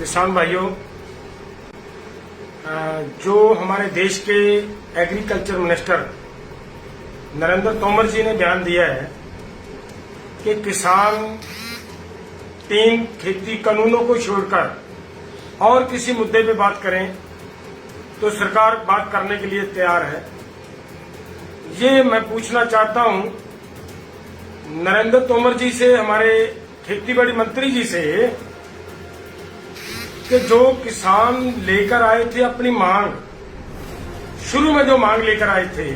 किसान भाइयों, जो हमारे देश के एग्रीकल्चर मिनिस्टर नरेंद्र तोमर जी ने बयान दिया है कि किसान 3 खेती कानूनों को छोड़कर और किसी मुद्दे पे बात करें तो सरकार बात करने के लिए तैयार है। ये मैं पूछना चाहता हूं नरेंद्र तोमर जी से, हमारे खेतीबाड़ी मंत्री जी से, कि जो किसान लेकर आए थे अपनी मांग, शुरू में जो मांग लेकर आए थे,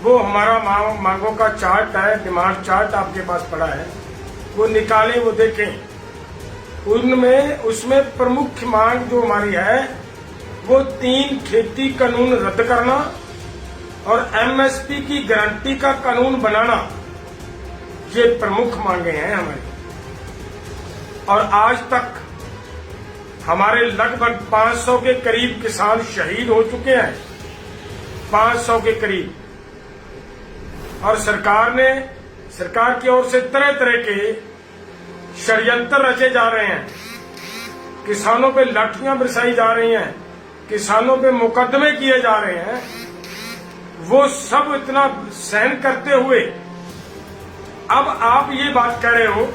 वो हमारा मांगों का चार्ट है, डिमांड चार्ट आपके पास पड़ा है, वो निकालें, वो देखें। उसमें प्रमुख मांग जो हमारी है वो 3 खेती कानून रद्द करना और एमएसपी की गारंटी का कानून बनाना, ये प्रमुख मांगे हैं हमारी। और आज तक हमारे लगभग 500 के करीब किसान शहीद हो चुके हैं, 500 के करीब। और सरकार की ओर से तरह तरह के षड्यंत्र रचे जा रहे हैं, किसानों पे लाठियां बरसाई जा रही हैं, किसानों पे मुकदमे किए जा रहे हैं। वो सब इतना सहन करते हुए अब आप ये बात कह रहे हो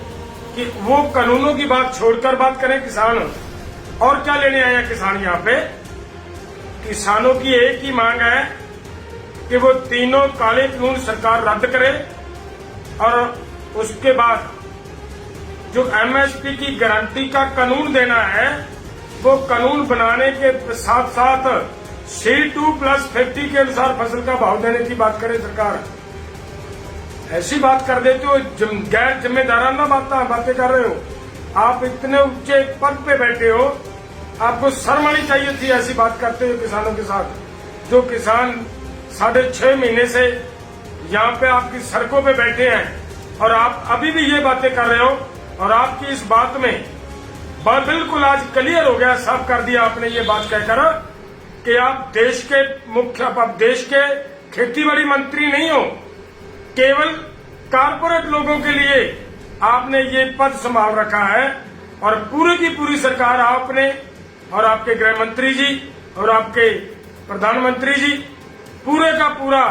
कि वो कानूनों की बात छोड़कर बात करें किसान। और क्या लेने आए हैं किसान यहाँ पे? किसानों की एक ही मांग है कि वो तीनों काले कानून सरकार रद्द करे और उसके बाद जो एमएसपी की गारंटी का कानून देना है, वो कानून बनाने के साथ साथ C2+50 के अनुसार फसल का भाव देने की बात करे सरकार। ऐसी बात कर देते हो, गैर जिम्मेदाराना बातें कर रहे हो। आप इतने ऊंचे पद पे बैठे हो, आपको शर्म आनी चाहिए थी ऐसी बात करते हुए किसानों के साथ। जो किसान 6.5 महीने से यहाँ पे आपकी सड़कों पे बैठे हैं और आप अभी भी ये बातें कर रहे हो। और आपकी इस बात में बिल्कुल आज क्लियर हो गया, साफ कर दिया आपने ये बात कहकर कि आप देश के खेतीबाड़ी मंत्री नहीं हो। केवल कारपोरेट लोगों के लिए आपने ये पद संभाल रखा है। और पूरी की पूरी सरकार आपने और आपके गृह मंत्री जी और आपके प्रधानमंत्री जी, पूरे का पूरा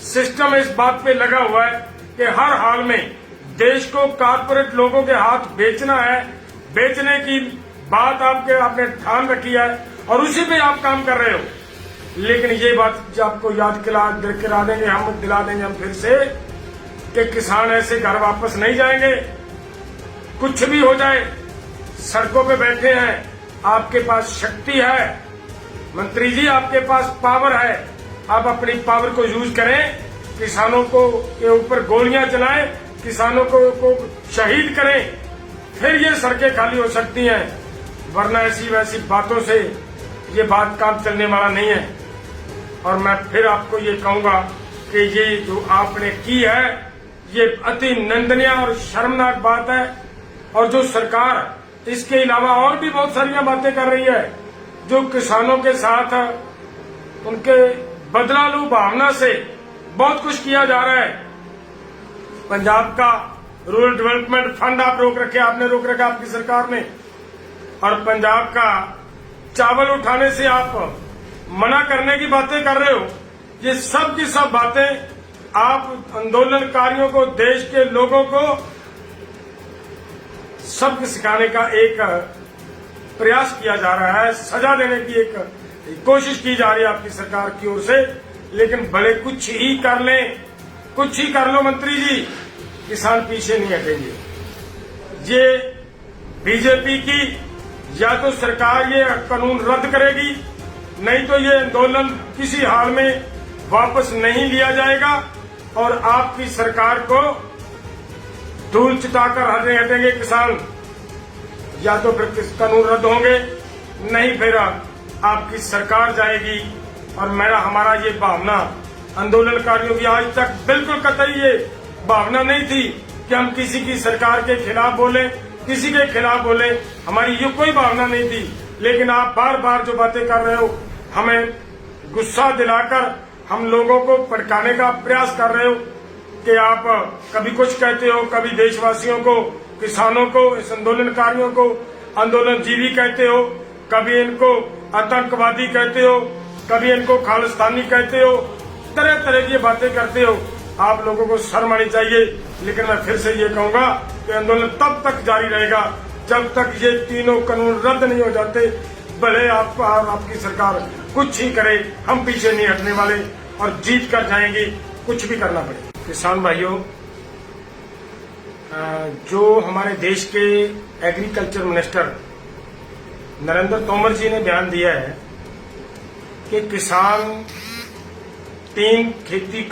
सिस्टम इस बात पे लगा हुआ है कि हर हाल में देश को कारपोरेट लोगों के हाथ बेचना है। बेचने की बात आपने ध्यान रखी है और उसी पे आप काम कर रहे हो। लेकिन ये बात आपको याद दिला देंगे, हम दिला देंगे हम फिर से, कि किसान ऐसे घर वापस नहीं जाएंगे। कुछ भी हो जाए, सड़कों पे बैठे हैं, आपके पास शक्ति है मंत्री जी, आपके पास पावर है, आप अपनी पावर को यूज करें, किसानों के ऊपर गोलियां चलाएं, किसानों को शहीद करें, फिर ये सड़कें खाली हो सकती हैं। वरना ऐसी वैसी बातों से ये बात काम चलने वाला नहीं है। और मैं फिर आपको ये कहूंगा कि ये जो आपने की है, ये अति निंदनीय और शर्मनाक बात है। और जो सरकार इसके अलावा और भी बहुत सारी बातें कर रही है, जो किसानों के साथ उनके बदलालू भावना से बहुत कुछ किया जा रहा है। पंजाब का रूरल डेवलपमेंट फंड आपने रोक रखा आपकी सरकार ने। और पंजाब का चावल उठाने से आप मना करने की बातें कर रहे हो। ये सब की सब बातें आप आंदोलनकारियों को, देश के लोगों को सबक सिखाने का एक प्रयास किया जा रहा है, सजा देने की एक कोशिश की जा रही है आपकी सरकार की ओर से। लेकिन भले कुछ ही कर लो मंत्री जी, किसान पीछे नहीं हटेंगे। ये बीजेपी की या तो सरकार ये कानून रद्द करेगी, नहीं तो ये आंदोलन किसी हाल में वापस नहीं लिया जाएगा और आपकी सरकार को धूल चिताकर हटेंगे किसान। या तो फिर कानून रद्द होंगे, नहीं फिर आपकी सरकार जाएगी। और हमारा ये भावना आंदोलनकारियों की आज तक बिल्कुल कतई ये भावना नहीं थी कि हम किसी की सरकार के खिलाफ बोलें, किसी के खिलाफ बोलें, हमारी ये कोई भावना नहीं थी। लेकिन आप बार बार जो बातें कर रहे हो, हमें गुस्सा दिलाकर हम लोगों को भड़काने का प्रयास कर रहे हो कि आप कभी कुछ कहते हो, कभी देशवासियों को, किसानों को, इस आंदोलनकारियों को आंदोलनजीवी कहते हो, कभी इनको आतंकवादी कहते हो, कभी इनको खालिस्तानी कहते हो, तरह तरह की बातें करते हो। आप लोगों को शर्म आनी चाहिए। लेकिन मैं फिर से ये कहूंगा कि आंदोलन तब तक जारी रहेगा जब तक ये तीनों कानून रद्द नहीं हो जाते। भले आपकी सरकार कुछ ही करे, हम पीछे नहीं हटने वाले और जीत कर जाएंगे, कुछ भी करना पड़े। किसान भाइयों, जो हमारे देश के एग्रीकल्चर मिनिस्टर नरेंद्र तोमर जी ने बयान दिया है कि किसान 3 खेती।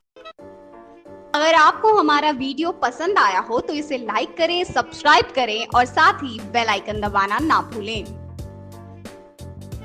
अगर आपको हमारा वीडियो पसंद आया हो तो इसे लाइक करें, सब्सक्राइब करें और साथ ही बेल आइकन दबाना ना भूलें।